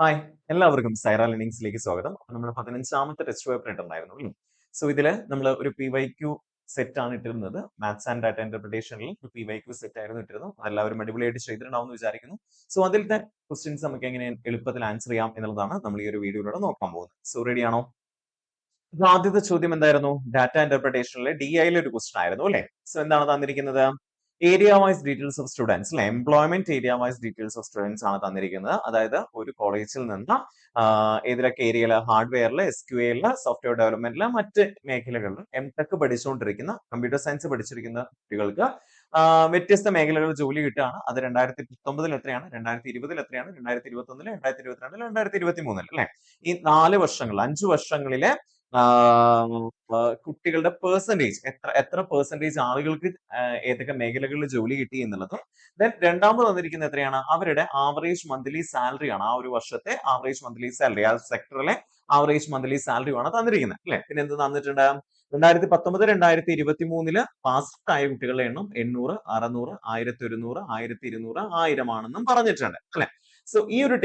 Hi, എല്ലാവർക്കും സൈറ ലേണിംഗ്സിലേക്ക് സ്വാഗതം. അപ്പൊ നമ്മൾ 15ാമത്തെ ടെസ്റ്റ് പേപ്പർ ഇട്ടുണ്ടായിരുന്നു അല്ലേ? സോ ഇതില് നമ്മൾ ഒരു PYQ സെറ്റ് ആണ് ഇട്ടിരുന്നത്. മാത്സ് ആൻഡ് ഡാറ്റ ഇന്റർപ്രിട്ടേഷനിൽ ഒരു PYQ സെറ്റ് ആയിരുന്നു ഇട്ടിരുന്നത്. എല്ലാവരും അടിപൊളിയായിട്ട് ചെയ്തിട്ടുണ്ടാവും എന്ന് വിചാരിക്കുന്നു. സോ അതിലത്തെ ക്വസ്റ്റ്യൻസ് നമുക്ക് എങ്ങനെ എളുപ്പത്തിൽ ആൻസർ ചെയ്യാം എന്നുള്ളതാണ് നമ്മൾ ഈ ഒരു വീഡിയോയിലൂടെ നോക്കാൻ പോകുന്നത്. സോ റെഡി ആണോ? അപ്പൊ ആദ്യത്തെ ചോദ്യം എന്തായിരുന്നു? ഡാറ്റ ഇന്റർപ്രിട്ടേഷനിലെ DIയിലെ ഒരു ക്വസ്റ്റൻ ആയിരുന്നു അല്ലേ? സോ എന്താണ് തന്നിരിക്കുന്നത്? Area wise details of students അല്ലെ, employment area wise details of students ആണ് തന്നിരിക്കുന്നത്. അതായത് ഒരു കോളേജിൽ നിന്ന് ഏതൊക്കെ ഏരിയയില്, ഹാർഡ്വെയറില്, SQL, സോഫ്റ്റ്വെയർ ഡെവലപ്മെന്റില്, മറ്റ് മേഖലകളിൽ MTech പഠിച്ചുകൊണ്ടിരിക്കുന്ന, കമ്പ്യൂട്ടർ സയൻസ് പഠിച്ചിരിക്കുന്ന കുട്ടികൾക്ക് വ്യത്യസ്ത മേഖലകളിൽ ജോലി കിട്ടുകയാണ്. അത് 2019 എത്രയാണ്, 2020 എത്രയാണ്, 2021, 2022, 2023 അല്ലെ? ഈ 4 വർഷങ്ങൾ, 5 വർഷങ്ങളിലെ കുട്ടികളുടെ പെർസെന്റേജ് എത്ര പെർസെന്റേജ് ആളുകൾക്ക് ഏതൊക്കെ മേഖലകളിൽ ജോലി കിട്ടി എന്നുള്ളതും, ദെൻ രണ്ടാമത് വന്നിരിക്കുന്നത് എത്രയാണ്, അവരുടെ ആവറേജ് മന്ത്ലി സാലറി ആണ്. ആ ഒരു വർഷത്തെ ആവറേജ് മന്ത്ലി സാലറി, ആ സെക്ടറിലെ ആവറേജ് മന്ത്ലി സാലറി ആണ് തന്നിരിക്കുന്നത് അല്ലെ? പിന്നെ എന്ത് തന്നിട്ടുണ്ട്? 2019, 2023 പാസ്സായ കുട്ടികളുടെ എണ്ണം 800, 600, 1100, 1200, 1000 ആണെന്നും പറഞ്ഞിട്ടുണ്ട് അല്ലെ? സോ ഈ ഒരു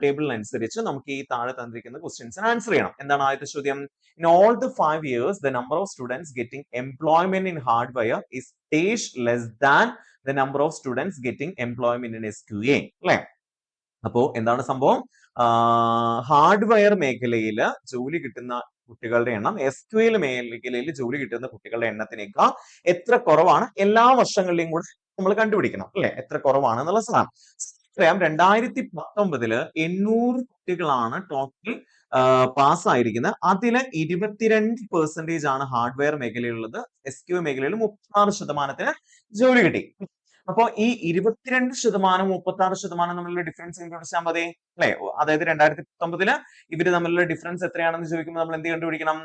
ടേബിളിനനുസരിച്ച് നമുക്ക് ഈ താഴെ തന്നിരിക്കുന്ന ക്വസ്റ്റ്യൻസിന് ആൻസർ ചെയ്യണം. എന്താണ് ആദ്യത്തെ ചോദ്യം? In all the 5 years, the number of students getting employment in hardware is stage less than the number of students getting employment in SQA. അല്ലെ? അപ്പോ എന്താണ് സംഭവം? ഹാർഡ്വെയർ മേഖലയിൽ ജോലി കിട്ടുന്ന കുട്ടികളുടെ എണ്ണം SQL മേഖലയിൽ ജോലി കിട്ടുന്ന കുട്ടികളുടെ എണ്ണത്തിനേക്കാൾ എത്ര കുറവാണ് എല്ലാ വർഷങ്ങളിലെയും കൂടെ നമ്മൾ കണ്ടുപിടിക്കണം അല്ലെ? എത്ര കുറവാണ് എന്നുള്ള സാധനം. അറിയാം, 2019 800 കുട്ടികളാണ് ടോട്ടൽ പാസ്സായിരിക്കുന്നത്. അതില് 22% ആണ് ഹാർഡ്വെയർ മേഖലയിലുള്ളത്. SQA മേഖലയിൽ 36% ജോലി കിട്ടി. അപ്പൊ ഈ 22% 36% തമ്മിലുള്ള ഡിഫറൻസ് കണ്ടുപിടിച്ചാൽ മതി അല്ലെ? അതായത് 2019 ഇവര് തമ്മിലുള്ള ഡിഫറൻസ് എത്രയാണെന്ന് ചോദിക്കുമ്പോൾ നമ്മൾ എന്ത് കണ്ടുപിടിക്കണം?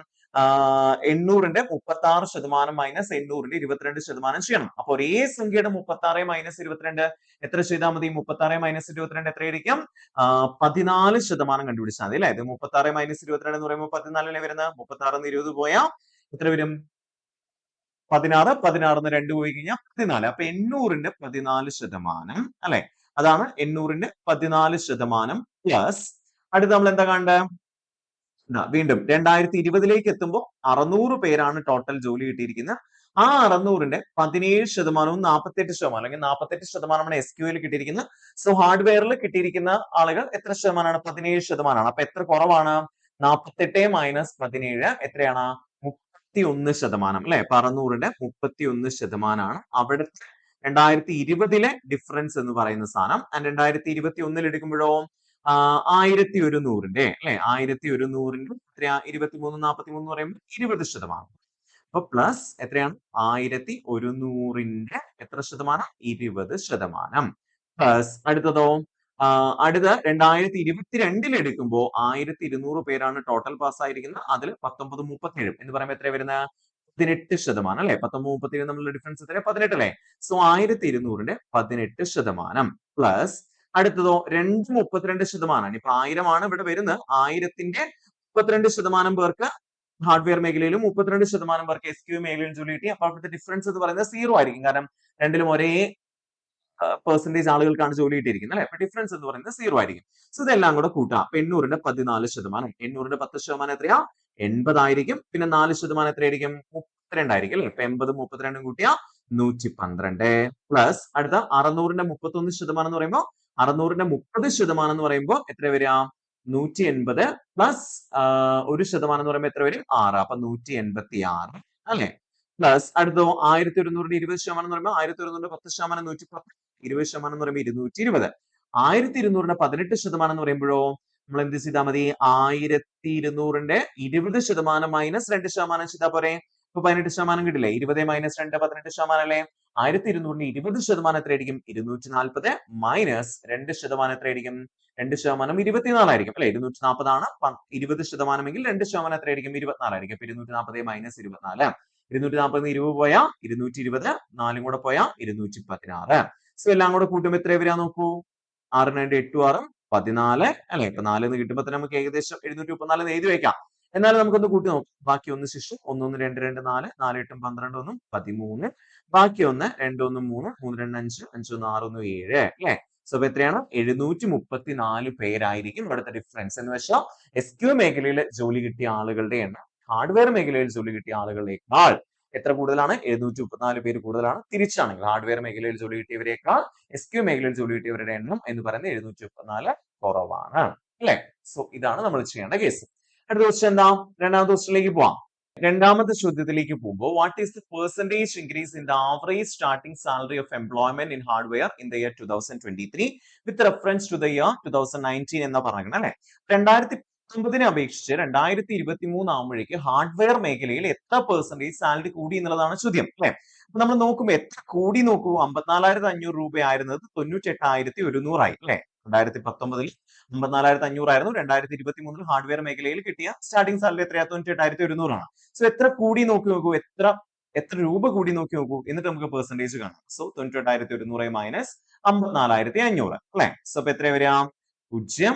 800ന്റെ 36% മൈനസ് 800ന്റെ 22% ചെയ്യണം. അപ്പൊ ഒരേ സംഖ്യയുടെ 36 മൈനസ് 22 എത്ര ചെയ്താൽ മതി? 36 മൈനസ് 22 എത്രയായിരിക്കും? 14% കണ്ടുപിടിച്ചാൽ മതി അല്ലെ? ഇത് 36 മൈനസ് 22 എന്ന് പറയുമ്പോൾ 14 അല്ലേ വരുന്നത്? 36 20 പോയാൽ എത്ര വരും? 16, 16 2 പോയി കഴിഞ്ഞാൽ 14. അപ്പൊ 800ന്റെ 14% അല്ലെ? അതാണ് 800ന്റെ 14% പ്ലസ് അടുത്ത് നമ്മൾ എന്താ കാണേണ്ടത്? വീണ്ടും 2020 എത്തുമ്പോൾ 600 പേരാണ് ടോട്ടൽ ജോലി കിട്ടിയിരിക്കുന്നത്. ആ 600ന്റെ 17%, 48% അല്ലെങ്കിൽ 48% SQL കിട്ടിയിരിക്കുന്നത്. സോ ഹാർഡ്വെയറിൽ കിട്ടിയിരിക്കുന്ന ആളുകൾ എത്ര ശതമാനമാണ്? 17%. അപ്പൊ എത്ര കുറവാണ്? 48 മൈനസ് 17 എത്രയാണ്? 31% അല്ലെ? 600ന്റെ 31% അവിടുത്തെ 2020 ഡിഫറൻസ് എന്ന് പറയുന്ന സാധനം. 2021 എടുക്കുമ്പോഴോ 1100ന്റെ അല്ലെ? 1100ന്റെ എത്രയാ? 23, 43 എന്ന് പറയുമ്പോൾ 20%. അപ്പൊ പ്ലസ് എത്രയാണ്? 1100ന്റെ എത്ര ശതമാനം? 20%. പ്ലസ് അടുത്തതോ? അടുത്ത 2022 എടുക്കുമ്പോൾ 1200 പേരാണ് ടോട്ടൽ പാസ്സായിരിക്കുന്നത്. അതിൽ 19, 37 എന്ന് പറയുമ്പോൾ എത്ര വരുന്നത്? 18% അല്ലെ? 19, 37 തമ്മിലുള്ള ഡിഫറൻസ് എത്ര? 18 അല്ലെ? സോ 1200ന്റെ 18% പ്ലസ് അടുത്തതോ 32%. ഇപ്പൊ 1000 ആണ് ഇവിടെ വരുന്നത്. 1000ന്റെ 32% പേർക്ക് ഹാർഡ്വെയർ മേഖലയിലും 32% പേർക്ക് SQA മേഖലയിലും ജോലി കിട്ടി. അപ്പൊ അവിടുത്തെ ഡിഫറൻസ് എന്ന് പറയുന്നത് 0 ആയിരിക്കും. കാരണം രണ്ടിലും ഒരേ പെർസെന്റേജ് ആളുകൾക്കാണ് ജോലി കിട്ടിയിരിക്കുന്നത് അല്ലെ? അപ്പൊ ഡിഫറൻസ് എന്ന് പറയുന്നത് 0 ആയിരിക്കും. സോ ഇതെല്ലാം കൂടെ കൂട്ടാം. അപ്പൊ 800ന്റെ 14%, 800ന്റെ 10% എത്രയാ? 80 ആയിരിക്കും. പിന്നെ 4% എത്രയായിരിക്കും? 32 ആയിരിക്കും അല്ലെ? അപ്പൊ 80, 32 കൂട്ടിയാ 112 പ്ലസ് അടുത്ത 600ന്റെ 31% എന്ന് പറയുമ്പോൾ 600ന്റെ 30% എന്ന് പറയുമ്പോൾ എത്ര വരിക? 180 പ്ലസ് 1% എന്ന് പറയുമ്പോൾ എത്ര വരും? 6. അപ്പൊ 186 അല്ലെ? പ്ലസ് അടുത്തോ 1100ന്റെ 20% എന്ന് പറയുമ്പോൾ 1100ന്റെ 10% 110, 20% എന്ന് പറയുമ്പോൾ 220. 1200ന്റെ 18% എന്ന് പറയുമ്പോഴോ നമ്മൾ എന്ത് ചെയ്താൽ മതി? 1200ന്റെ 20% മൈനസ് 2% ചെയ്താൽ പോരെ? ഇപ്പൊ 18% കിട്ടില്ലേ? 20 മൈനസ് 2 18% അല്ലേ? 1200ന്റെ 20% എത്രയായിരിക്കും? 240 മൈനസ് 2% എത്രയായിരിക്കും? 2% 24 ആയിരിക്കും അല്ലെ? 240 ആണ് 20% എങ്കിൽ 2% എത്രയായിരിക്കും? 24 ആയിരിക്കും. 240 മൈനസ് 24, 240 20 പോയാ 220, 4 കൂടെ പോയാ 216. സോ എല്ലാം കൂടെ കൂട്ടുമ്പോൾ എത്ര വരാ നോക്കൂ? 6 2 8 6 14 അല്ലെ? ഇപ്പൊ 4 എന്ന് കിട്ടുമ്പോൾ തന്നെ നമുക്ക് ഏകദേശം 734 എന്ന് എഴുതി വെക്കാം. എന്നാലും നമുക്കൊന്ന് കൂട്ടി നോക്കാം. ബാക്കി ഒന്ന് ശിശു 1 1 2 2 4, 4 8 12 13, ബാക്കി ഒന്ന് 2 1 3, 3 2 5, 5 1 6 1 7 അല്ലെ? സോ അപ്പൊ എത്രയാണ് 734 പേരായിരിക്കും ഇവിടുത്തെ ഡിഫറൻസ് എന്ന് വെച്ചാൽ SQ മേഖലയിൽ ജോലി കിട്ടിയ ആളുകളുടെ എണ്ണം ഹാർഡ്വെയർ മേഖലയിൽ ജോലി കിട്ടിയ ആളുകളേക്കാൾ എത്ര കൂടുതലാണ്? 734 പേര് കൂടുതലാണ്. തിരിച്ചാണെങ്കിൽ ഹാർഡ്വെയർ മേഖലയിൽ ജോലി കിട്ടിയവരെക്കാൾ SQ മേഖലയിൽ ജോലി കിട്ടിയവരുടെ എണ്ണം എന്ന് പറയുന്നത് 734 കുറവാണ്. അല്ലെ? സോ ഇതാണ് നമ്മൾ ചെയ്യേണ്ട കേസ്. അടുത്ത ക്വസ്റ്റ്യൻ എന്താ? രണ്ടാമത്തെ ക്വസ്റ്റ്യനിലേക്ക് പോവാം. രണ്ടാമത്തെ ചോദ്യത്തിലേക്ക് പോകുമ്പോൾ what is the percentage increase in the average starting salary of employment in hardware in the year 2023 with reference to the year 2019 എന്ന് പറയുന്നത് അല്ലെ? 2019 അപേക്ഷിച്ച് 2023 ആകുമ്പോഴേക്ക് ഹാർഡ്വെയർ മേഖലയിൽ എത്ര പെർസെന്റേജ് സാലറി കൂടി എന്നുള്ളതാണ് ചോദ്യം അല്ലെ? അപ്പൊ നമ്മൾ നോക്കുമ്പോൾ എത്ര കൂടി നോക്കൂ, 54,500 രൂപയായിരുന്നത് 98,100 ആയി അല്ലെ? 2019 54,500 ആയിരുന്നു. 2023 ഹാർഡ്വെയർ മേഖലയിൽ കിട്ടിയ സ്റ്റാർട്ടിംഗ് സാലറി എത്രയാ? 98,100 ആണ്. സോ എത്ര കൂടി നോക്കൂ, എത്ര രൂപ കൂടി നോക്കൂ, എന്നിട്ട് നമുക്ക് പെർസെന്റേജ് കാണാം. സോ 98,100 മൈനസ് 54,500 അല്ലെ? സോ അപ്പൊ എത്ര വരിക? 0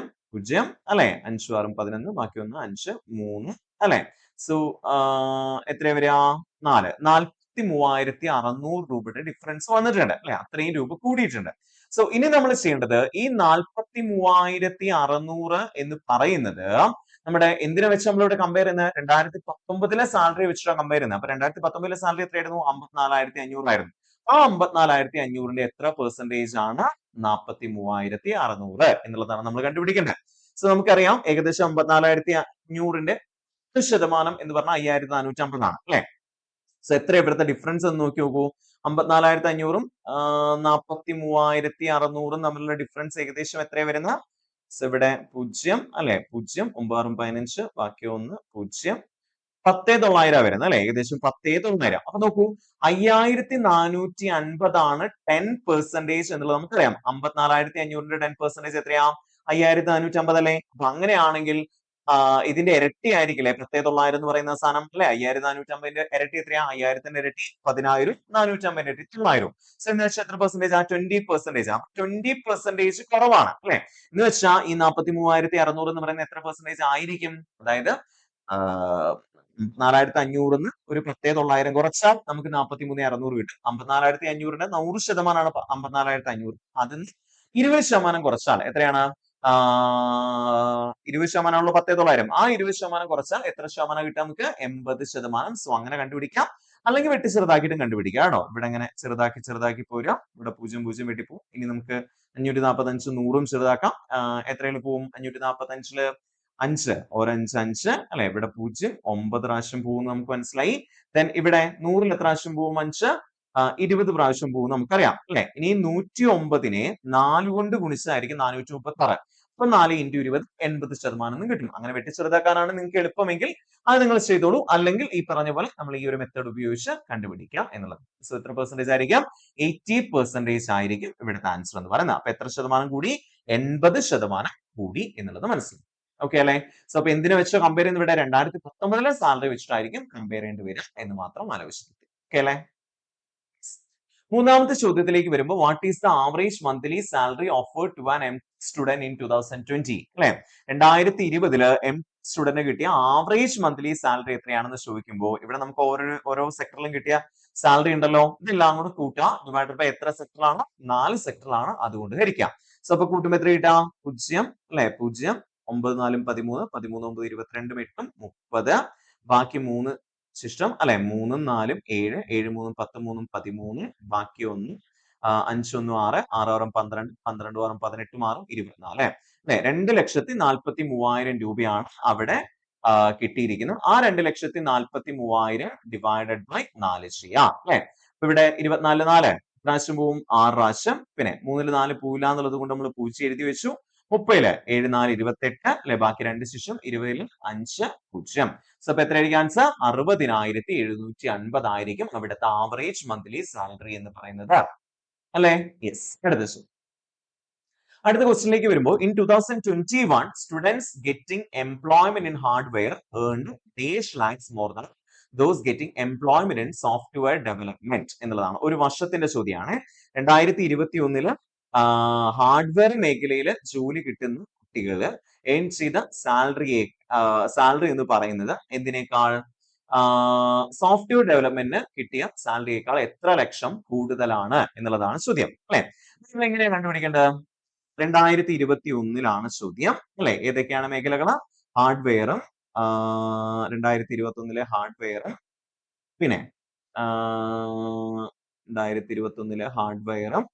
0 അല്ലെ? 5 6 11 ബാക്കി ഒന്ന് 5 3 അല്ലെ? സോ എത്ര വരിക? 4 43,600 രൂപയുടെ ഡിഫറൻസ് വന്നിട്ടുണ്ട് അല്ലെ? അത്രയും രൂപ കൂടിയിട്ടുണ്ട്. സോ ഇനി നമ്മൾ ചെയ്യേണ്ടത് ഈ 43,600 എന്ന് പറയുന്നത് നമ്മുടെ എന്തിനെ വെച്ച് നമ്മളിവിടെ കമ്പയർ ചെയ്യുന്നത്? 2019 സാലറി വെച്ചിട്ടാണ് കമ്പയർ ചെയ്യുന്നത്. അപ്പൊ 2019 സാലറി എത്രയായിരുന്നു? 54,500 ആയിരുന്നു. ആ 54,500ന്റെ എത്ര പെർസെന്റേജ് ആണ് 43,600 എന്നുള്ളതാണ് നമ്മൾ കണ്ടുപിടിക്കേണ്ടത്. സോ നമുക്കറിയാം ഏകദേശം 54,500ന്റെ 10% എന്ന് പറഞ്ഞാൽ 5,450 ആണ് അല്ലെ? സോ എത്ര ഇവിടുത്തെ ഡിഫറൻസ് എന്ന് നോക്കി നോക്കൂ. 54,500ഉം 43,600ഉം തമ്മിലുള്ള ഡിഫറൻസ് ഏകദേശം എത്രയാണ് വരുന്നത്? സോ ഇവിടെ 0 അല്ലെ? 0 9 15 ബാക്കി 1 0 10,900 വരുന്നത് അല്ലെ? ഏകദേശം 10,900. അപ്പൊ നോക്കൂ 5,450 ആണ് 10% എന്നുള്ളത് നമുക്കറിയാം. 54,500ന്റെ 10% എത്രയാ? 5,450 അല്ലെ? അപ്പൊ അങ്ങനെയാണെങ്കിൽ ഇതിന്റെ ഇരട്ടി ആയിരിക്കില്ലേ 10,900 എന്ന് പറയുന്ന സാധനം അല്ലെ? 5,450ന്റെ ഇരട്ടി എത്രയാ? 5,000ത്തിന്റെ ഇരട്ടി 10,000, 450ന്റെ ഇരട്ടി 900. സോ എന്ന് വെച്ചാൽ എത്ര പെർസെന്റേജ്? 20%. 20% കുറവാണ് അല്ലെ? എന്ന് വെച്ചാൽ ഈ 43,600 എന്ന് പറയുന്നത് എത്ര പെർസെന്റേജ് ആയിരിക്കും? അതായത് 4,500ന്ന് ഒരു 10,900 കുറച്ചാൽ നമുക്ക് 43,600 കിട്ടും. 54,500ന്റെ 100% ആണ് 54,500. അതിന് 20% കുറച്ചാൽ എത്രയാണ്? 20% ആണല്ലോ 10,900. ആ 20% കുറച്ചാൽ എത്ര ശതമാനം കിട്ടുക നമുക്ക്? 80%. സോ അങ്ങനെ കണ്ടുപിടിക്കാം. അല്ലെങ്കിൽ വെട്ടി ചെറുതാക്കിയിട്ടും കണ്ടുപിടിക്കാം കേട്ടോ. ഇവിടെ ഇങ്ങനെ ചെറുതാക്കി പോരുക. ഇവിടെ 0 0 വെട്ടിപ്പോവും. ഇനി നമുക്ക് 545 100ഉം ചെറുതാക്കാം. എത്രയിൽ പോവും? 545ല് 5 ഒരു 5 5 അല്ലെ? ഇവിടെ 0 9 പ്രാവശ്യം പോകും നമുക്ക് മനസ്സിലായി. ദെൻ ഇവിടെ 100ൽ എത്ര പ്രാവശ്യം പോവും? 5 20 പ്രാവശ്യം പോകും നമുക്കറിയാം അല്ലെ? ഇനി 109നെ 4 കൊണ്ട് ഗുണിച്ചതായിരിക്കും 436. അപ്പൊ 4 × 20 80% എന്ന് കിട്ടും. അങ്ങനെ വെട്ടി ചെറുതാക്കാനാണ് നിങ്ങൾക്ക് എളുപ്പമെങ്കിൽ അത് നിങ്ങൾ ചെയ്തോളൂ. അല്ലെങ്കിൽ ഈ പറഞ്ഞ പോലെ നമ്മൾ ഈ ഒരു മെത്തേഡ് ഉപയോഗിച്ച് കണ്ടുപിടിക്കാം എന്നുള്ളത്. സോ എത്ര പെർസെന്റേജ് ആയിരിക്കും? 80% ആയിരിക്കും ഇവിടുത്തെ ആൻസർ എന്ന് പറയുന്നത്. അപ്പൊ എത്ര ശതമാനം കൂടി? 80% കൂടി എന്നുള്ളത് മനസ്സിലായി. ഓക്കെ അല്ലെ? സോ അപ്പൊ എന്തിനെ വെച്ച് കമ്പയർ ചെയ്യുന്നത്? ഇവിടെ 2019 സാലറി വെച്ചിട്ടായിരിക്കും കമ്പയർ ചെയ്യേണ്ടി വരിക എന്ന് മാത്രം ആലോചിച്ചു. ഓക്കെ അല്ലെ? മൂന്നാമത്തെ ചോദ്യത്തിലേക്ക് വരുമ്പോൾ what is the average monthly salary offered to an M student in 2020 അല്ലെ? 2020 എം സ്റ്റുഡന്റ് കിട്ടിയ ആവറേജ് മന്ത്ലി സാലറി എത്രയാണെന്ന് ചോദിക്കുമ്പോൾ ഇവിടെ നമുക്ക് ഓരോ സെക്ടറിലും കിട്ടിയ സാലറി ഉണ്ടല്ലോ. ഇതെല്ലാം കൂടെ കൂട്ടുക. ഡിവൈഡഡ് ബൈ എത്ര സെക്ടറാണ്? 4 സെക്ടറിലാണ്. അതുകൊണ്ട് ഹരിക്കാം. സോ അപ്പൊ കൂട്ടുമ്പോൾ എത്ര കിട്ടാം? 0 അല്ലെ? 0 9 4 13 13 9 22 8 30 ബാക്കി 3 ശിഷ്ടം അല്ലെ? 3 4 7 7 3 10 3 13 ബാക്കി 1 5 1 6 6 6 12 12 6 18 6 24 അല്ലെ? 2,43,000 രൂപയാണ് അവിടെ കിട്ടിയിരിക്കുന്നത്. ആ 2,43,000 ഡിവൈഡഡ് ബൈ 4 ചെയ്യാം അല്ലെ? അപ്പൊ ഇവിടെ 24 4 പ്രാവശ്യം പോവും 6 പ്രാവശ്യം. പിന്നെ 3ൽ 4 പോവില്ല എന്നുള്ളത് കൊണ്ട് നമ്മൾ 0 എഴുതി വെച്ചു. 30ല് 7 4 28 അല്ലെ? ബാക്കി 2 ശിഷ്ടം 20ൽ 5 0. സോ അപ്പൊ എത്രയായിരിക്കും ആൻസർ? 60,750 ആയിരിക്കും അവിടുത്തെ ആവറേജ് മന്ത്ലി സാലറി എന്ന് പറയുന്നത് അല്ലെ? യെസ്. അടുത്ത ക്വസ്റ്റ്യനിലേക്ക് വരുമ്പോൾ in 2021 students getting employment in hardware earned lakhs more than those getting employment in software development എന്നുള്ളതാണ്. ഒരു വർഷത്തിന്റെ ചോദ്യമാണ്. 2021 ഹാർഡ്വെയർ മേഖലയിൽ ജോലി കിട്ടുന്ന കുട്ടികള് ഏൺ ചെയ്ത സാലറി എന്ന് പറയുന്നത് എന്തിനേക്കാൾ? സോഫ്റ്റ്വെയർ ഡെവലപ്മെന്റിന് കിട്ടിയ സാലറിയേക്കാൾ എത്ര ലക്ഷം കൂടുതലാണ് എന്നുള്ളതാണ് ചോദ്യം അല്ലെ? നിങ്ങൾ എങ്ങനെയാണ് കണ്ടുപിടിക്കേണ്ടത്? 2021 ചോദ്യം അല്ലെ? ഏതൊക്കെയാണ് മേഖലകൾ? ഹാർഡ്വെയറും 2021 ഹാർഡ്വെയർ, പിന്നെ 2021 ഹാർഡ്വെയറും,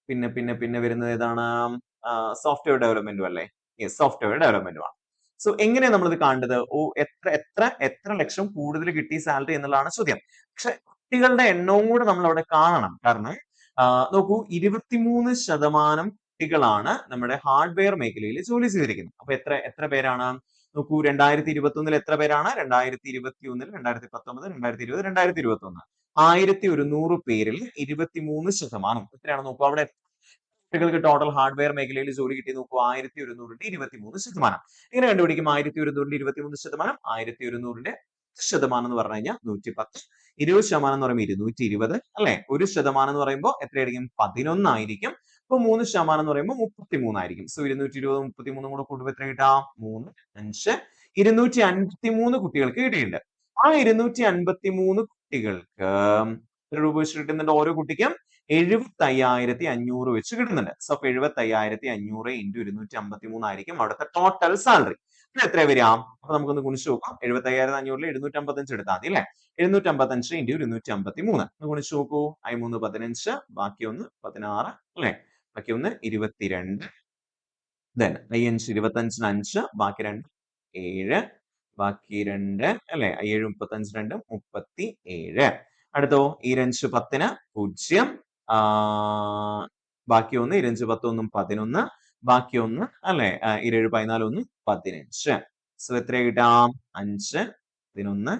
പിന്നെ വരുന്നത് ഏതാണ്? സോഫ്റ്റ്വെയർ ഡെവലപ്മെന്റും അല്ലേ? Yes, software ഡെവലപ്മെന്റുമാണ്. സോ എങ്ങനെയാണ് നമ്മളിത് കാണേണ്ടത്? ഓ, എത്ര ലക്ഷം കൂടുതൽ കിട്ടി സാലറി എന്നുള്ളതാണ് ചോദ്യം. പക്ഷെ കുട്ടികളുടെ എണ്ണവും കൂടെ നമ്മൾ അവിടെ കാണണം. കാരണം നോക്കൂ, 23% കുട്ടികളാണ് നമ്മുടെ ഹാർഡ്വെയർ മേഖലയിൽ ജോലി ചെയ്തിരിക്കുന്നത്. അപ്പൊ എത്ര പേരാണ്? നോക്കൂ, 2021 എത്ര പേരാണ്? 2021, 2019, 2020, 2021 1100 പേരിൽ 23%. എത്രയാണ് നോക്കൂ അവിടെ കുട്ടികൾക്ക് ടോട്ടൽ ഹാർഡ്വെയർ മേഖലയിൽ ജോലി കിട്ടി നോക്കൂ, 1100ന്റെ 23%. എങ്ങനെ കണ്ടുപിടിക്കും 1100ന്റെ 23%? 1100ന്റെ ശതമാനം എന്ന് പറഞ്ഞു കഴിഞ്ഞാൽ 110, 20% എന്ന് പറയുമ്പോൾ 220 അല്ലെ? 1% എന്ന് പറയുമ്പോൾ എത്രയായിരിക്കും? 11 ആയിരിക്കും. അപ്പൊ 3% എന്ന് പറയുമ്പോൾ 33 ആയിരിക്കും. സോ 220 33 കൂടെ കൂട്ടുമ്പോൾ എത്ര കിട്ടാം? 3, 5, 253 കുട്ടികൾക്ക് കിട്ടിയിട്ടുണ്ട്. ആ 253 കുട്ടികൾക്ക് എത്ര രൂപ വെച്ച് കിട്ടുന്നുണ്ട്? ഓരോ കുട്ടിക്കും 75,500 വെച്ച് കിട്ടുന്നുണ്ട്. സോ 75,500 ഇൻറ്റു 253 ആയിരിക്കും അവിടുത്തെ ടോട്ടൽ സാലറി. ഇത് എത്ര വരിക? അപ്പൊ നമുക്കൊന്ന് ഗുണിച്ച് നോക്കാം. 75,500 755 എടുത്താൽ മതി അല്ലെ? 755 ഇൻറ്റു 253 ഗുണിച്ച് നോക്കൂ. 3 15, ബാക്കി ഒന്ന് 16 അല്ലെ? ബാക്കി ഒന്ന് 22, then 5 25 5, ബാക്കി 2 7, ബാക്കി 2 അല്ലെ? 7 35 2 37. അടുത്തോ ഈ 5 10 0, ബാക്കി ഒന്ന് 25 10 1 11, ബാക്കി ഒന്ന് അല്ലെ? 7 14 1 15. സോ എത്ര കിട്ടാം? 5 11,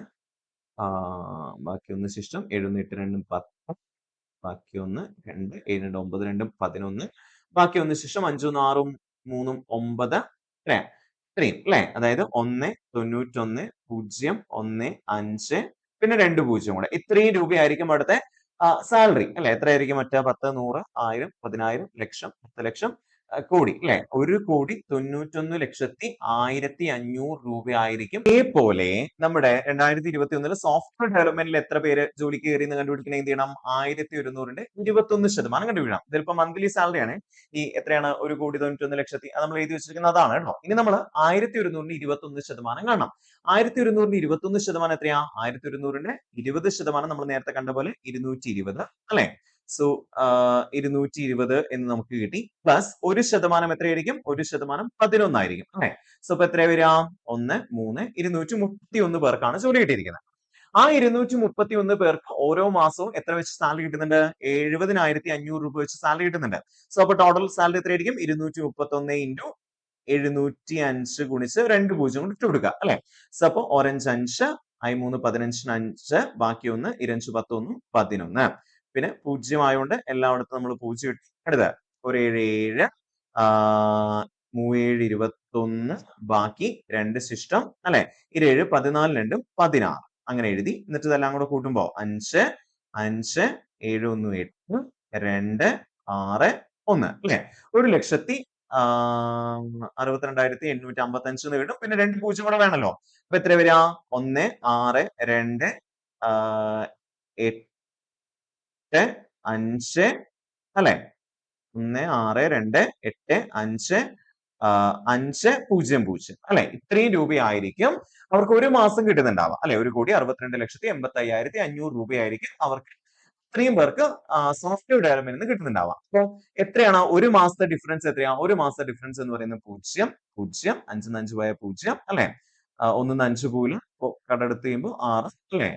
ബാക്കി ഒന്ന് ശിഷ്ടം 7 8 2 10, ബാക്കി ഒന്ന് 2 7 2 9 2 11, ബാക്കി ഒന്ന് ശേഷം 5 1 6 3 9 അല്ലെ? ഇത്രയും അല്ലെ? അതായത് 1 91 0 1 5 പിന്നെ 2 0 കൂടെ, ഇത്രയും രൂപയായിരിക്കും അവിടുത്തെ സാലറി അല്ലെ? എത്രയായിരിക്കും? മറ്റേ 10 100 1000 10000 ലക്ഷം 10 ലക്ഷം കോടി അല്ലെ? 1,91,500,000 രൂപയായിരിക്കും. ഇതേപോലെ നമ്മുടെ 2021 സോഫ്റ്റ്വെയർ ഡെവലപ്മെന്റിൽ എത്ര പേര് ജോലിക്ക് കയറി എന്ന് കണ്ടുപിടിക്കണേ എന്ത് ചെയ്യണം? 1100ന്റെ 21% കണ്ടുപിടിക്കണം. ഇതിലിപ്പോ മന്ത്ലി സാലറി ആണ്. ഈ എത്രയാണ്? 1,91,00,000. അത് നമ്മൾ എഴുതി വെച്ചിരിക്കുന്നത് അതാണ് കേട്ടോ. ഇനി നമ്മൾ 1100ന്റെ 21% കാണണം. 1100ന്റെ 21% എത്രയാ? 1100ന്റെ 20% നമ്മൾ നേരത്തെ കണ്ട പോലെ 220 അല്ലെ? സോ 220 എന്ന് നമുക്ക് കിട്ടി. പ്ലസ് 1% എത്രയായിരിക്കും? 1% 11 ആയിരിക്കും അല്ലെ? സോ അപ്പൊ എത്ര വരിക? 1 3 231 പേർക്കാണ് ജോലി കിട്ടിയിരിക്കുന്നത്. ആ 231 പേർക്ക് ഓരോ മാസവും എത്ര വെച്ച് സാലറി കിട്ടുന്നുണ്ട്? 70,500 രൂപ വെച്ച് സാലറി കിട്ടുന്നുണ്ട്. സോ അപ്പൊ ടോട്ടൽ സാലറി എത്രയായിരിക്കും? 231 ഇൻറ്റു 705 ഗുണിച്ച് 2 0 കൊണ്ട് ഇട്ട് കൊടുക്കുക അല്ലെ? സോ അപ്പൊ 5 5, 3 15 5, ബാക്കി ഒന്ന് 2 10 1 11. പിന്നെ 0 ആയതുകൊണ്ട് എല്ലായിടത്തും നമ്മൾ 0 ഇട്ട് അടുത്ത 1 7 7, 3 7 21, ബാക്കി 2 ശിഷ്ടം അല്ലെ? 7 14 2 16 അങ്ങനെ എഴുതി. എന്നിട്ട് ഇതെല്ലാം കൂടെ കൂട്ടുമ്പോ 5 5 7 1 8 2 6 1 അല്ലെ? 1,62,855 എന്ന് കിട്ടും. പിന്നെ 2 0 കൂടെ വേണമല്ലോ. അപ്പൊ എത്ര വരിക? 1 6 2 8 5 അല്ലെ? 1 6 2 8 5 5 0 0 അല്ലെ? ഇത്രയും രൂപയായിരിക്കും അവർക്ക് ഒരു മാസം കിട്ടുന്നുണ്ടാവുക അല്ലെ? 1,62,85,500 രൂപയായിരിക്കും അവർക്ക് ഇത്രയും പേർക്ക് സോഫ്റ്റ്വെയർ ഡെവലപ്മെന്റ് കിട്ടുന്നുണ്ടാവുക. അപ്പൊ എത്രയാണ് ഒരു മാസത്തെ ഡിഫറൻസ്? എത്രയാ ഒരു മാസത്തെ ഡിഫറൻസ് എന്ന് പറയുന്നത്? 0 0, 5 5 പോയ 0 അല്ലെ? 1 5 പോലും കടെടുത്ത് കഴിയുമ്പോൾ 6 അല്ലെ?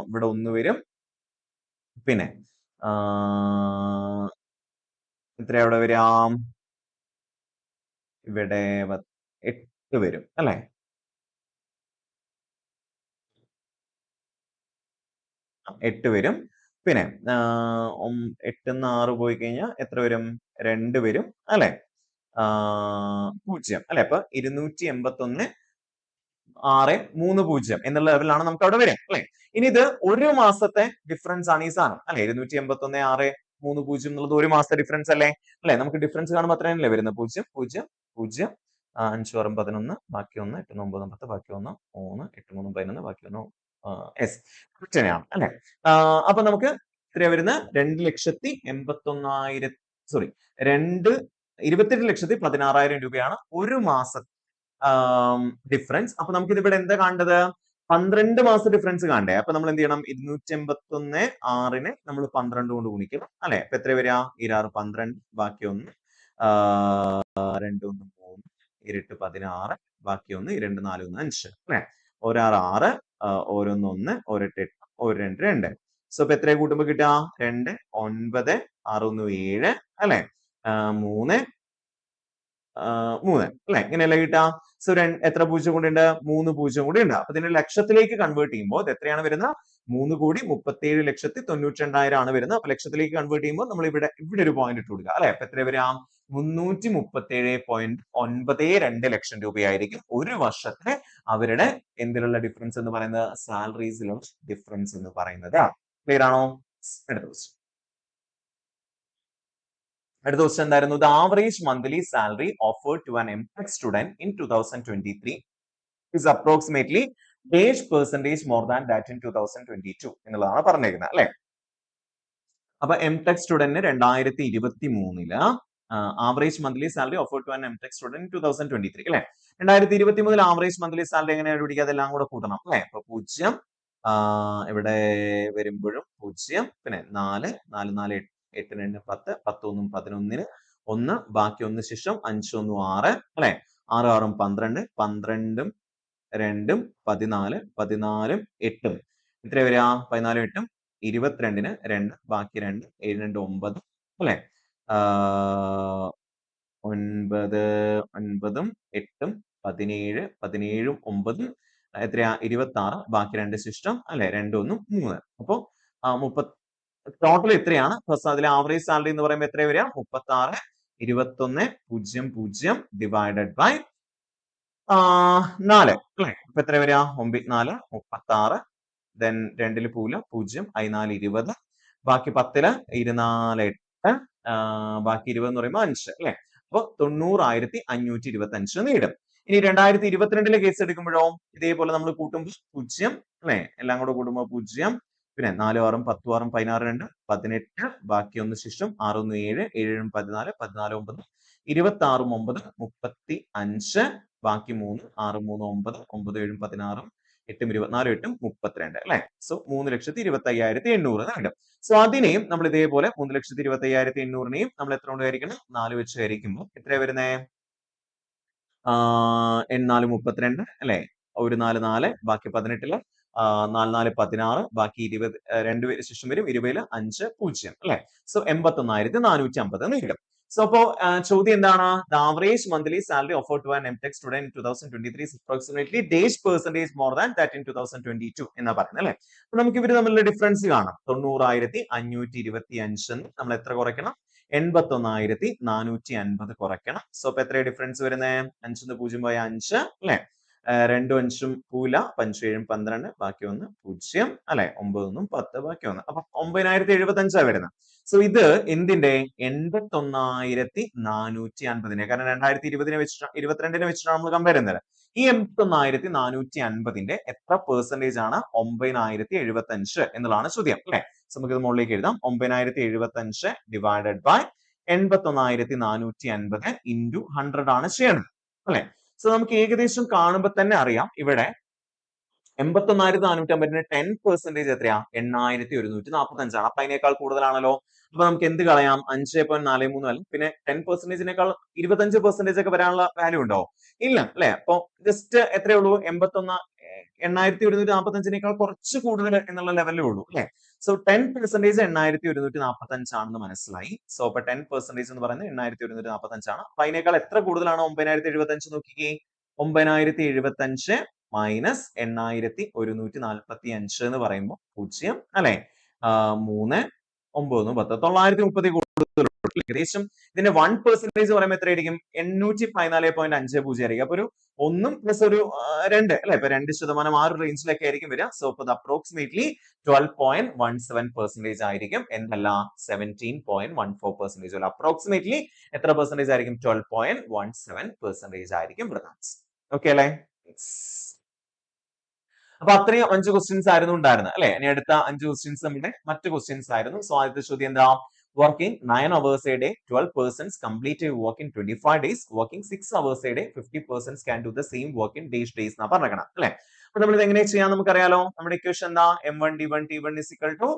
ഇവിടെ 1 വരും. പിന്നെ എത്രയാ അവിടെ വരാം? ഇവിടെ 8 വരും അല്ലെ? 8 വരും. പിന്നെ 8 6 പോയി കഴിഞ്ഞാൽ എത്ര വരും? 2 വരും അല്ലെ? 0 അല്ലെ? അപ്പൊ 281 6 3 0 എന്നുള്ള ലെവലിലാണ് നമുക്ക് അവിടെ വരിക അല്ലെ? ഇനി ഇത് ഒരു മാസത്തെ ഡിഫറൻസ് ആണ് ഈ സാധനം അല്ലെ? 281 6 3 0 എന്നുള്ളത് ഒരു മാസത്തെ ഡിഫറൻസ് അല്ലേ? അല്ലെ? നമുക്ക് ഡിഫറൻസ് കാണുമ്പോൾ അത്രയല്ലേ വരുന്നത്? 0 0 0, 5 6 11, ബാക്കി 1 8 9 10, ബാക്കി 1 3 8 3 11, ബാക്കി 1 യെസ് തന്നെയാണ് അല്ലെ? അപ്പൊ നമുക്ക് എത്രയാ വരുന്നത്? 2,81,000 സോറി 28,16,000 രൂപയാണ് ഒരു മാസം ഡിഫറൻസ്. അപ്പൊ നമുക്ക് ഇത് ഇവിടെ എന്താ കാണേണ്ടത്? 12 മാസം ഡിഫറൻസ് കാണണ്ടേ? അപ്പൊ നമ്മൾ എന്ത് ചെയ്യണം? 281,6 നമ്മൾ 12 കൊണ്ട് ഗുണിക്കണം അല്ലെ? അപ്പൊ എത്ര വരിക? 26 12 ബാക്കി 1 2 1 3 2 16 ബാക്കി 1 2 4 1 5 അല്ലെ? 1 6 6 1 1 1 8 8 1 2 2. സോ ഇപ്പൊ എത്ര കൂട്ടുമ്പോ കിട്ടുക? 2 9 6 1 7 അല്ലെ? 3 3 അല്ലെ? ഇങ്ങനെയല്ലേ കിട്ടുക? സോ എത്ര പൂജ്യം കൂടി ഉണ്ട്? 3 പൂജ്യം കൂടി ഉണ്ട്. അപ്പൊ ഇതിനെ ലക്ഷത്തിലേക്ക് കൺവേർട്ട് ചെയ്യുമ്പോൾ ഇത് എത്രയാണ് വരുന്നത്? 3,37,92,000 ആണ് വരുന്നത്. അപ്പൊ ലക്ഷത്തിലേക്ക് കൺവേർട്ട് ചെയ്യുമ്പോൾ നമ്മൾ ഇവിടെ ഒരു പോയിന്റ് ഇട്ട് കൊടുക്കുക അല്ലെ? അപ്പൊ എത്ര വരാം? 337.92 ലക്ഷം രൂപയായിരിക്കും ഒരു വർഷത്തെ അവരുടെ എന്തിലുള്ള ഡിഫറൻസ് എന്ന് പറയുന്നത്? സാലറീസിലുള്ള ഡിഫറൻസ് എന്ന് പറയുന്നത്. ക്ലിയർ ആണോ? അടുത്ത ക്വസ്റ്റ്യൻ എന്തായിരുന്നു? The average monthly salary offered to an MTech student in 2023 is approximately dash percentage more than that in 2022 എന്നുള്ളതാണ് പറഞ്ഞേക്കുന്നത് അല്ലെ? അപ്പൊ എംടെക് സ്റ്റുഡന്റിന് 2023 average monthly salary offered to an MTech student 2023 അല്ലെ? 2023 ആവറേജ് മന്ത്ലി സാലറി എങ്ങനെയാണ് പിടിക്കുക? അതെല്ലാം കൂടെ കൂട്ടണം അല്ലെ? അപ്പൊ 0 ഇവിടെ വരുമ്പോഴും 0 പിന്നെ 4 4 4 8 2 10 10 1 11 1 ബാക്കി 1 ശേഷം 5 1 6 അല്ലെ? 6 6 12 12 2 14 14 8 എത്ര വരിക? 14 8 22 2 ബാക്കി 2 7 2 9 അല്ലെ? 9 9 8 17 17 9 എത്രയാ? 26 ബാക്കി 2 ശിഷ്ടം അല്ലെ? 2 1 3 അപ്പൊ 30 ടോട്ടൽ എത്രയാണ്? പ്ലസ് അതിലെ ആവറേജ് സാലറി എന്ന് പറയുമ്പോൾ എത്ര വരിക? 36 21 0 0 ഡിവൈഡഡ് ബൈ 4 അല്ലെ? അപ്പൊ എത്ര വരിക? 9 4 36 ദെൻ 2 0 0 4 20 ബാക്കി 10 24 8 ബാക്കി 20 എന്ന് പറയുമ്പോൾ 5 അല്ലെ? അപ്പൊ 90,525 നേടും. ഇനി 2022 കേസ് എടുക്കുമ്പോഴോ ഇതേപോലെ നമ്മൾ കൂട്ടുമ്പോൾ 0 അല്ലെ? എല്ലാം കൂടെ കൂട്ടുമ്പോൾ 0 പിന്നെ 4 6 10 6 16 2 18 ബാക്കി 1 ശിഷ്ടം 6 1 7 7 14 14 9 26 9 35 ബാക്കി 3 6 3 9 9 7 16 8 24 8 32 അല്ലെ? സോ 3,25,800 നേടും. സോ അതിനെയും നമ്മൾ ഇതേപോലെ 3,25,800നെയും നമ്മൾ എത്ര കൊണ്ട് ഹരിക്കണം? 4 വെച്ച് ഹരിക്കുമ്പോൾ എത്ര വരുന്നേ? 4 32 അല്ലെ? 1 4 4 ബാക്കി 18 4 4 16 ബാക്കി 20 2 ശേഷം വരും 20 5 0 അല്ലെ? സോ 81,450 നേടും. സോ അപ്പോ ചോദ്യം എന്താണ്? The average monthly salary offered to an MTech student in 2023 is approximately dash percentage more than that in 2022 എന്നാ പറയുന്നത് അല്ലെ? അപ്പൊ നമുക്ക് ഇവര് തമ്മിലുള്ള ഡിഫറൻസ് കാണാം. 90,525 നമ്മൾ എത്ര കുറയ്ക്കണം? 81,450 കുറയ്ക്കണം. സോ അപ്പൊ എത്ര ഡിഫറൻസ് വരുന്നത്? 5 0 പോയ 5 അല്ലെ? 2 5 പൂല 5 7 12 ബാക്കി 1 0 അല്ലെ? 9 1 10 ബാക്കി 1 അപ്പൊ 9,075 വരുന്നത്. സോ ഇത് എന്തിന്റെ? 81,450 കാരണം 2020 വെച്ചിട്ട് 22 വെച്ചിട്ടാണ് നമ്മൾ കമ്പയർ ചെയ്യുന്നത്. ഈ 81,450 എത്ര പെർസെന്റേജ് ആണ്? 9,075 എന്നുള്ളതാണ് ചോദ്യം അല്ലെ? നമുക്ക് ഇത് മുകളിലേക്ക് എഴുതാം. 9,075 ഡിവൈഡഡ് ബൈ 81,450 ഇൻറ്റു 100 ആണ് ചെയ്യണത് അല്ലെ? സോ നമുക്ക് ഏകദേശം കാണുമ്പോൾ തന്നെ അറിയാം ഇവിടെ 81,450 10% എത്രയാ? 8,145 ആണ്. അപ്പൊ അതിനേക്കാൾ കൂടുതലാണല്ലോ. അപ്പൊ നമുക്ക് എന്ത് കളയാം? 5.43 അല്ല പിന്നെ 10%നേക്കാൾ 25% ഒക്കെ വരാനുള്ള വാല്യൂ ഉണ്ടോ? ഇല്ല അല്ലെ? അപ്പൊ ജസ്റ്റ് എത്രയേ ഉള്ളൂ? 8,145നേക്കാൾ കുറച്ച് കൂടുതൽ എന്നുള്ള ലെവലേ ഉള്ളൂ അല്ലെ? സോ 10% 8,145 ആണെന്ന് മനസ്സിലായി. സോ അപ്പൊ 10% എന്ന് പറയുന്നത് 8,145 ആണ്. അപ്പൊ അതിനേക്കാൾ എത്ര കൂടുതലാണ് 9,075 നോക്കിക്കേ? 9,075 മൈനസ് 8,145 എന്ന് പറയുമ്പോൾ 0 അല്ലെ? 3 9 10 930 കൂടുതൽ ഏകദേശം ഇതിന്റെ 1% പറയുമ്പോൾ എത്രയായിരിക്കും? 814.50 ആയിരിക്കും. അപ്പൊ ഒരു 1 പ്ലസ് ഒരു 2 അല്ലെ? ഇപ്പൊ 2% ആ ഒരു റേഞ്ചിലൊക്കെ ആയിരിക്കും വരിക. സോ അപ്പൊ അപ്രോക്സിമേറ്റ്ലി 12.17% ആയിരിക്കും. എന്തല്ല 17.14% അല്ല അപ്രോക്സിമേറ്റ്ലി എത്ര പെർസെന്റേജ് ആയിരിക്കും? 12.17% ആയിരിക്കും വരുന്നത്. ഓക്കെ അല്ലെ? അപ്പൊ അത്രയും 5 ക്വസ്റ്റ്യൻസ് ആയിരുന്നു ഉണ്ടായിരുന്നത് അല്ലെ. ഇനി അടുത്ത 5 ക്വസ്റ്റ്യൻസ് നമ്മുടെ മറ്റു ക്വസ്റ്റ്യൻസ് ആയിരുന്നു. സോ ആദ്യത്തെ ചോദ്യം എന്താ? Working 9 hours a day 12 persons complete a work in 25 days, working 6 hours a day 50 persons can do the same work in days എന്നാ പറഞ്ഞേക്കണം അല്ലെ. അപ്പൊ നമ്മൾ ഇത് എങ്ങനെ ചെയ്യാൻ നമുക്കറിയാലോ. നമ്മുടെ ഇക്വേഷൻ എന്താ? M1 D1 T1 is equal to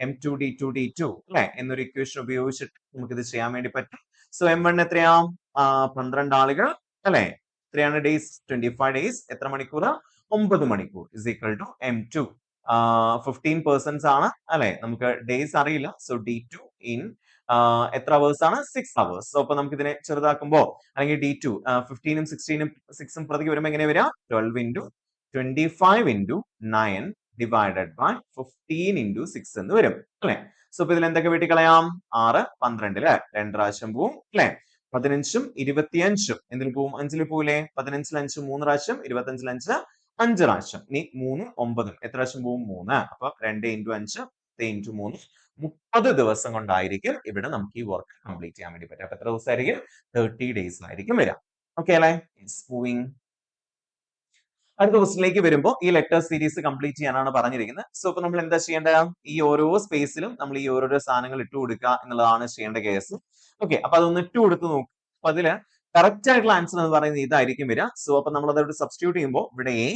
M2 D2 D2 അല്ലെ എന്നൊരു ഇക്വേഷൻ ഉപയോഗിച്ചിട്ട് നമുക്ക് ഇത് ചെയ്യാൻ വേണ്ടി പറ്റും. സോ M1 എത്രയാ? 12 ആളുകൾ അല്ലെ. എത്രയാണ് ഡേയ്സ്? 25 ഡേയ്സ്. എത്ര മണിക്കൂർ? 9 മണിക്കൂർ is equal to M2 15 persons ആണ് അല്ലെ. നമുക്ക് ഡേയ്സ് അറിയില്ല. സോ D2 in എത്ര അവേഴ്സ് ആണ്? 6 hours. സോ അപ്പൊ നമുക്ക് ഇതിനെ ചെറുതാക്കുമ്പോ അല്ലെങ്കിൽ D2 15ഉം 16ഉം 6ഉം പ്രതിക്ക് വരുമ്പോൾ എങ്ങനെ വരിക? 12 into 25 into 9 divided by 15 into 6 എന്ന് വരും അല്ലെ. സോ അപ്പൊ ഇതിൽ എന്തൊക്കെ വെട്ടിക്കളയാം? 6 12 അല്ലെ. 2 പ്രാവശ്യം പോവും അല്ലെ. 15ഉം 25ഉം എന്തിൽ പോവും? 5ൽ പോവില്ലേ? 15ൽ 5 3 പ്രാവശ്യം, 25ൽ 5 5 പ്രാവശ്യം. ഇനി 3 9 എത്ര പ്രാവശ്യം പോവും? 3. അപ്പൊ 2 into 5 into 3 30 ദിവസം കൊണ്ടായിരിക്കും ഇവിടെ നമുക്ക് ഈ വർക്ക് കംപ്ലീറ്റ് ചെയ്യാൻ വേണ്ടി പറ്റും. അപ്പൊ എത്ര ദിവസമായിരിക്കും? 30 days ആയിരിക്കും വരിക. ഓക്കെ അല്ലെ? മൂവിങ് അടുത്ത ക്വസ്റ്റിലേക്ക് വരുമ്പോൾ ഈ ലെറ്റർ സീരീസ് കംപ്ലീറ്റ് ചെയ്യാനാണ് പറഞ്ഞിരിക്കുന്നത്. സോ ഇപ്പൊ നമ്മൾ എന്താ ചെയ്യേണ്ടത്? ഈ ഓരോ സ്പേസിലും നമ്മൾ ഈ ഓരോരോ സാധനങ്ങൾ ഇട്ട് കൊടുക്കുക എന്നുള്ളതാണ് ചെയ്യേണ്ട കേസ്. ഓക്കെ, അപ്പൊ അതൊന്ന് ഇട്ട് കൊടുത്ത് നോക്കും. അപ്പൊ അതില് കറക്റ്റ് ആയിട്ടുള്ള ആൻസർ എന്ന് പറയുന്നത് ഇതായിരിക്കും വരിക. സോ അപ്പൊ നമ്മൾ അതോട് സബ്സ്റ്റിറ്റ്യൂട്ട് ചെയ്യുമ്പോൾ ഇവിടെ എ,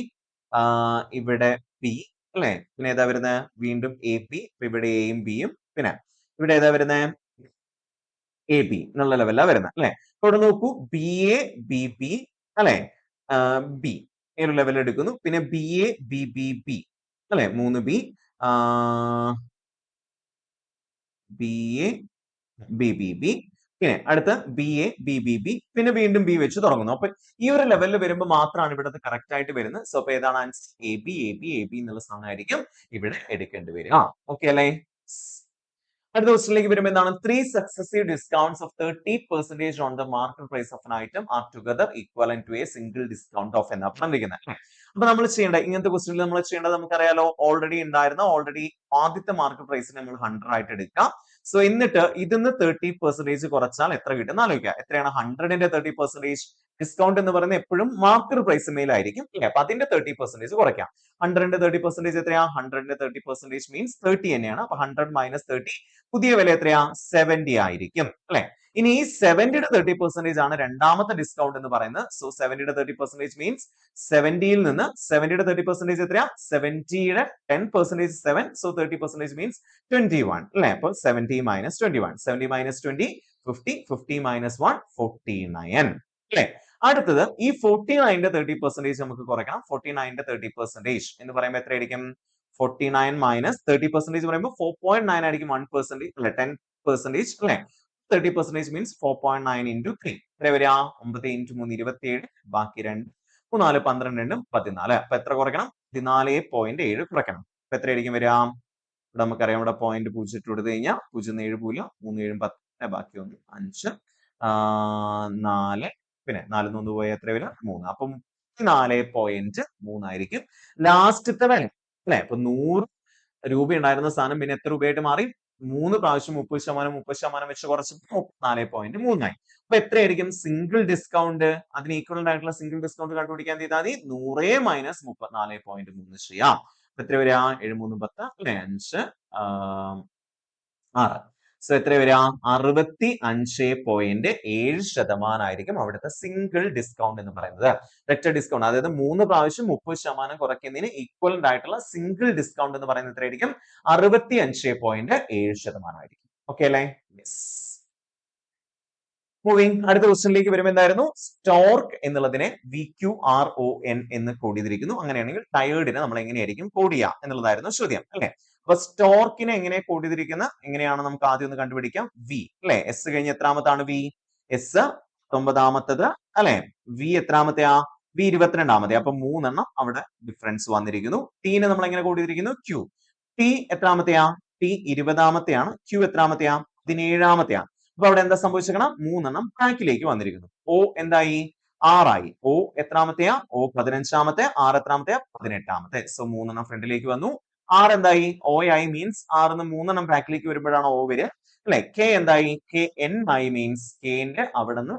ഇവിടെ പി അല്ലെ. പിന്നെ ഏതാ വരുന്നത്? വീണ്ടും എ പി. ഇവിടെ എയും ബിയും. പിന്നെ ഇവിടെ ഏതാ വരുന്നത്? എ ബി എന്നുള്ള ലെവലിലാണ് വരുന്നത് അല്ലെ. അപ്പൊ ഇവിടെ നോക്കൂ, ബി എ ബി ബി അല്ലെ. ബി ഈ ഒരു ലെവൽ എടുക്കുന്നു. പിന്നെ B A B B B അല്ലെ. 3 B, B A B B B. പിന്നെ അടുത്ത B A B B B. പിന്നെ വീണ്ടും ബി വെച്ച് തുടങ്ങുന്നു. അപ്പൊ ഈ ഒരു ലെവലിൽ വരുമ്പോൾ മാത്രമാണ് ഇവിടെ കറക്റ്റ് ആയിട്ട് വരുന്നത്. സോ അപ്പൊ ഏതാണ് answer? A B A B A B എന്നുള്ള സാധനമായിരിക്കും ഇവിടെ എടുക്കേണ്ടി വരിക. ഓക്കെ അല്ലേ? അടുത്ത ക്വസ്റ്റിലേക്ക് വരുമ്പോൾ എന്താണ്? 3 successive discounts of 30% on the market price of an item are together equivalent to a single discount of എന്നാ പറഞ്ഞിരിക്കുന്നത്. അപ്പൊ നമ്മൾ ചെയ്യേണ്ട ഇങ്ങനത്തെ ക്വസ്റ്റിനിൽ നമ്മൾ ചെയ്യേണ്ടത് നമുക്കറിയാലോ. ഓൾറെഡി ആദ്യത്തെ മാർക്കറ്റ് പ്രൈസിനെ നമ്മൾ 100 ആയിട്ട് എടുക്കുക. സോ എന്നിട്ട് ഇതിന്ന് 30% കുറച്ചാൽ എത്ര കിട്ടും ആലോചിക്കുക. എത്രയാണ്? 100ന്റെ 30% ഡിസ്കൗണ്ട് എന്ന് പറയുന്നത് എപ്പോഴും മാർക്കറ്റ് പ്രൈസ് മേലായിരിക്കും അല്ലെ. അപ്പൊ അതിന്റെ 30% കുറയ്ക്കാം. 100ന്റെ 30% എത്രയാ? 100ന്റെ 30% മീൻസ് 30 തന്നെയാണ്. അപ്പൊ 100 മൈനസ് 30 പുതിയ വില എത്രയാ? 70 ആയിരിക്കും അല്ലെ. ഇനി ഈ 70യുടെ 30% ആണ് രണ്ടാമത്തെ ഡിസ്കൗണ്ട് എന്ന് പറയുന്നത്. സോ 70യുടെ 30% മീൻസ് 70യിൽ നിന്ന് 70യുടെ 30% എത്രയാ? 70യുടെ 10% 7. സോ 30% മീൻസ് 21 അല്ലെ. അപ്പൊ 70 മൈനസ് 21. 70 മൈനസ് 20 50. 50 മൈനസ് 1 49 അല്ലെ. അടുത്തത് ഈ 49ന്റെ 30% നമുക്ക് കുറയ്ക്കണം. 49ന്റെ 30% എന്ന് പറയുമ്പോൾ എത്രയായിരിക്കും? 49 മൈനസ് 30% പറയുമ്പോൾ 4.9 ആയിരിക്കും. 1% അല്ലെ, 10% അല്ലെ. 30% മീൻസ് 4.9 into 3 എത്ര വരിക? 9 into 3 27. ബാക്കി 2 3 4 12 14. അപ്പൊ എത്ര കുറയ്ക്കണം? 14.7 കുറയ്ക്കണം. അപ്പൊ എത്രയായിരിക്കും വരിക? ഇവിടെ നമുക്കറിയാം, ഇവിടെ പോയിന്റ് 0 ഇട്ട് കൊടുത്തു കഴിഞ്ഞാൽ 0 7 0 3 7 10 ബാക്കി 1 5 4 പിന്നെ 4 1 പോയ എത്ര വരിക? 3. അപ്പം 4.3 ആയിരിക്കും ലാസ്റ്റത്തെ വില അല്ലെ. അപ്പൊ 100 രൂപ ഉണ്ടായിരുന്ന സാധനം പിന്നെ എത്ര രൂപയായിട്ട് മാറി? 3 പ്രാവശ്യം 30% വെച്ച് കുറച്ചപ്പോൾ 4.3 ആയി. അപ്പൊ എത്രയായിരിക്കും സിംഗിൾ ഡിസ്കൗണ്ട്? അതിന് ഈക്വലന്റ് ആയിട്ടുള്ള സിംഗിൾ ഡിസ്കൗണ്ട് കണ്ടുപിടിക്കാൻ ചെയ്താൽ മതി 100 മൈനസ് 34.3 ചെയ്യാം. അപ്പൊ എത്ര വരിക? 7 3 10 അല്ലെ 5 6. സോ എത്ര വരിക? 65.7% ആയിരിക്കും അവിടുത്തെ സിംഗിൾ ഡിസ്കൗണ്ട് എന്ന് പറയുന്നത്. ഒറ്റ ഡിസ്കൗണ്ട്, അതായത് 3 പ്രാവശ്യം 30% കുറയ്ക്കുന്നതിന് ഈക്വലന്റ് ആയിട്ടുള്ള സിംഗിൾ ഡിസ്കൗണ്ട് എന്ന് പറയുന്നത് എത്രയായിരിക്കും? 65.7% ആയിരിക്കും. ഓക്കെ അല്ലേ? യെസ്. മൂവിങ് അടുത്ത ക്വസ്റ്റ്യനിലേക്ക് വരുമ്പോൾ എന്തായിരുന്നു? സ്റ്റോർക്ക് എന്നുള്ളതിനെ VQRON എന്ന് കോഡ് ചെയ്തിരിക്കുന്നു. അങ്ങനെയാണെങ്കിൽ ടയേർഡിനെ നമ്മൾ എങ്ങനെയായിരിക്കും കോഡ് ചെയ്യുക എന്നുള്ളതായിരുന്നു ചോദ്യം അല്ലെ. അപ്പൊ സ്റ്റോർക്കിനെ എങ്ങനെ കോഡ് ചെയ്തിരിക്കുന്ന എങ്ങനെയാണ് നമുക്ക് ആദ്യം ഒന്ന് കണ്ടുപിടിക്കാം. വി അല്ലെ. എസ് കഴിഞ്ഞ് എത്രാമത്താണ് വി? എസ് 9ാമത്തത് അല്ലെ. വി എത്രാമത്തെയാ? വി 22ാമത്തെ. അപ്പൊ 3 എണ്ണം അവിടെ ഡിഫറൻസ് വന്നിരിക്കുന്നു. ടീനെ നമ്മൾ എങ്ങനെ കോഡ് ചെയ്തിരിക്കുന്നു? ക്യൂ. ടി എത്രാമത്തെയാ? ടി 20ാമത്തെയാണ്. ക്യൂ എത്രാമത്തെയാ? 17ാമത്തെയാണ്. അപ്പൊ അവിടെ എന്താ സംഭവിച്ചേക്കണം? 3 എണ്ണം ബാക്കിലേക്ക് വന്നിരിക്കുന്നു. ഓ എന്തായി? 6 ആയി. ഓ എത്രാമത്തെയാ? ഓ 15ാമത്തെ. 6 എത്രാമത്തെയാ? 18ാമത്തെ. സോ 3 എണ്ണം ഫ്രണ്ടിലേക്ക് വന്നു. 6 എന്തായി? ഓ ആയി. മീൻസ് 6ന്ന് 3 എണ്ണം ബാക്കിലേക്ക് വരുമ്പോഴാണ് ഓ വരിക. അല്ലെ? കെ എന്തായി? കെ എൻ ആയി മീൻസ് കെന്റെ അവിടെ നിന്ന്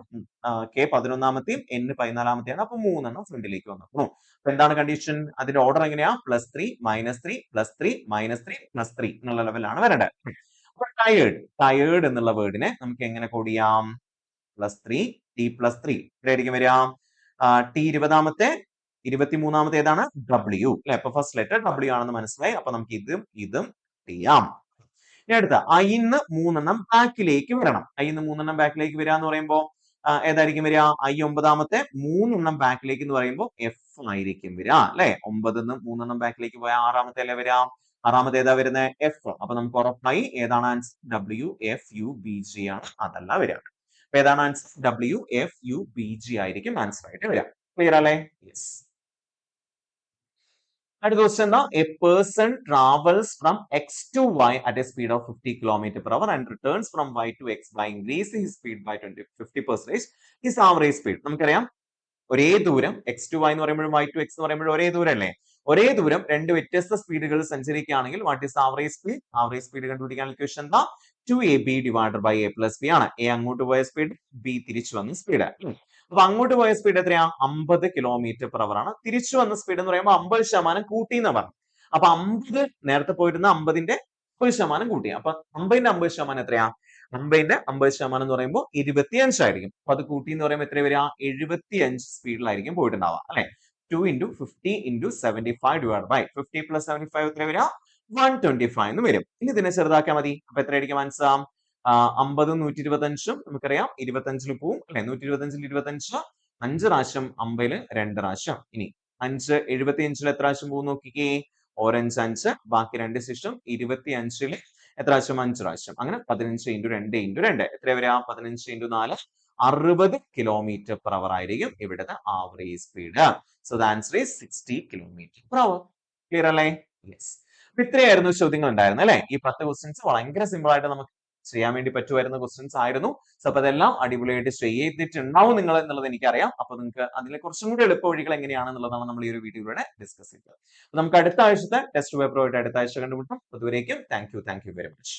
കെ 11ാമത്തെയും എൻ 14ാമത്തെയാണ്. അപ്പൊ 3 ഫ്രണ്ടിലേക്ക് വന്നു. അപ്പൊ എന്താണ് കണ്ടീഷൻ? അതിന്റെ ഓർഡർ എങ്ങനെയാ? +3 -3 +3 -3 +3 എന്നുള്ള ലെവലാണ് വരേണ്ടത്. അപ്പൊ ടയേർഡ് എന്നുള്ള വേർഡിനെ നമുക്ക് എങ്ങനെ കോഡ് ചെയ്യാം? +3 t+3 എവിടെയായിരിക്കും വരിക? ടി 20ാമത്തെ 23ാമത്തെ ഏതാണ്? W അല്ലെ? അപ്പൊ ഫസ്റ്റ് ലെറ്റർ W ആണെന്ന് മനസ്സിലായി. അപ്പൊ നമുക്ക് ഇതും ചെയ്യാം. ഇനി അടുത്ത ഐന്ന് 3 ബാക്കിലേക്ക് വരണം. ഐന്ന് 3 ബാക്കിലേക്ക് വരിക എന്ന് പറയുമ്പോൾ ഏതായിരിക്കും വരിക? ഐ 9ാമത്തെ 3 ബാക്കിലേക്ക് എന്ന് പറയുമ്പോൾ എഫ് ആയിരിക്കും വരിക അല്ലെ? 9ന്ന് 3 ബാക്കിലേക്ക് പോയാൽ 6ാമത്തെ അല്ലേ വരിക? 6ാമത്തെ ഏതാ വരുന്നത്? എഫ്. അപ്പൊ നമുക്ക് ഉറപ്പായി ഏതാണ് ആൻസർ? WFUBG ആണ്, അതല്ല വരിക. അപ്പൊ ഏതാണ് ആൻസർ? WFUBG ആയിരിക്കും ആൻസർ ആയിട്ട് വരിക. ക്ലിയർ അല്ലേ? യെസ്. അടുത്ത ക്വസ്റ്റ്യൻ എന്താ? A person travels from X to Y at a speed of 50 km/h and returns from Y to X by increasing his speed by 50% his average speed. നമുക്കറിയാം ഒരേ ദൂരം X to Y എന്ന് പറയുമ്പോഴും Y to X എന്ന് പറയുമ്പോഴും ഒരേ ദൂരം അല്ലേ? ഒരേ ദൂരം രണ്ട് വ്യത്യസ്ത സ്പീഡുകൾ സഞ്ചരിക്കുകയാണെങ്കിൽ what is average speed? Average speed കണ്ടുപിടിക്കാൻ ഇക്വേഷൻ എന്താ? 2ab divided by a + b ആണ്. എ അങ്ങോട്ട് പോയ സ്പീഡ്, ബി തിരിച്ചു വന്ന സ്പീഡ്. അപ്പൊ അങ്ങോട്ട് പോയ സ്പീഡ് എത്രയാ? 50 km/h ആണ്. തിരിച്ചു വന്ന സ്പീഡ് എന്ന് പറയുമ്പോൾ 50% കൂട്ടി എന്ന് പറഞ്ഞു. അപ്പൊ 50 നേരത്തെ പോയിരുന്ന 50ന്റെ 50% കൂട്ടി. അപ്പൊ 50ന്റെ 50% എത്രയാ? 50ന്റെ 50% എന്ന് പറയുമ്പോൾ 25 ആയിരിക്കും. അപ്പൊ അത് കൂട്ടി എന്ന് പറയുമ്പോൾ എത്ര വരിക? 75 സ്പീഡിലായിരിക്കും പോയിട്ടുണ്ടാവുക അല്ലെ? 2 × 50 × 75 ഡിവൈഡ് ബൈ 50 + 75 എത്ര വരിക? 125 എന്ന് വരും. ഇനി ഇതിനെ ചെറുതാക്കിയാൽ മതി. അപ്പൊ എത്രയായിരിക്കും ആൻസർ? 50 125 നമുക്കറിയാം 25ൽ പോവും അല്ലെ? 125ൽ 25 5 പ്രാവശ്യം 50ൽ 2 പ്രാവശ്യം. ഇനി 5 75ൽ എത്ര പ്രാവശ്യം പോകും നോക്കിക്കേ? ഓരഞ്ച് 5 ബാക്കി 2 ശേഷം 25ൽ എത്ര പ്രാവശ്യം? 5 പ്രാവശ്യം. അങ്ങനെ 15 × 2 × 2 എത്ര വരിക? 15 × 4 60 km/h ആയിരിക്കും ഇവിടുത്തെ average speed. So the answer is 60 km/h. Clear അല്ലേ? യെസ്. ഇത്രയായിരുന്നു ചോദ്യങ്ങൾ ഉണ്ടായിരുന്നത് അല്ലെ? ഈ 10 ക്വസ്റ്റ്യൻസ് ഭയങ്കര സിമ്പിൾ ആയിട്ട് നമുക്ക് ചെയ്യാൻ വേണ്ടി പറ്റുമായിരുന്ന ക്വസ്റ്റ്യൻസ് ആയിരുന്നു. സോ അപ്പൊ അതെല്ലാം അടിപൊളിയായിട്ട് ചെയ്തിട്ടുണ്ടാവും നിങ്ങൾ എന്നുള്ളത് എനിക്കറിയാം. അപ്പൊ നിങ്ങൾക്ക് അതിലെ കുറച്ചും കൂടി എളുപ്പ വഴികൾ എങ്ങനെയാണെന്നുള്ളതാണ് നമ്മൾ ഈ ഒരു വീഡിയോയിലൂടെ ഡിസ്കസ് ചെയ്തത്. നമുക്ക് അടുത്ത ആഴ്ചത്തെ ടെസ്റ്റ് പേപ്പറുമായിട്ട് അടുത്ത ആഴ്ച കണ്ടുമുട്ടാം. അതുവരേക്കും താങ്ക് യു വെരി മച്ച്.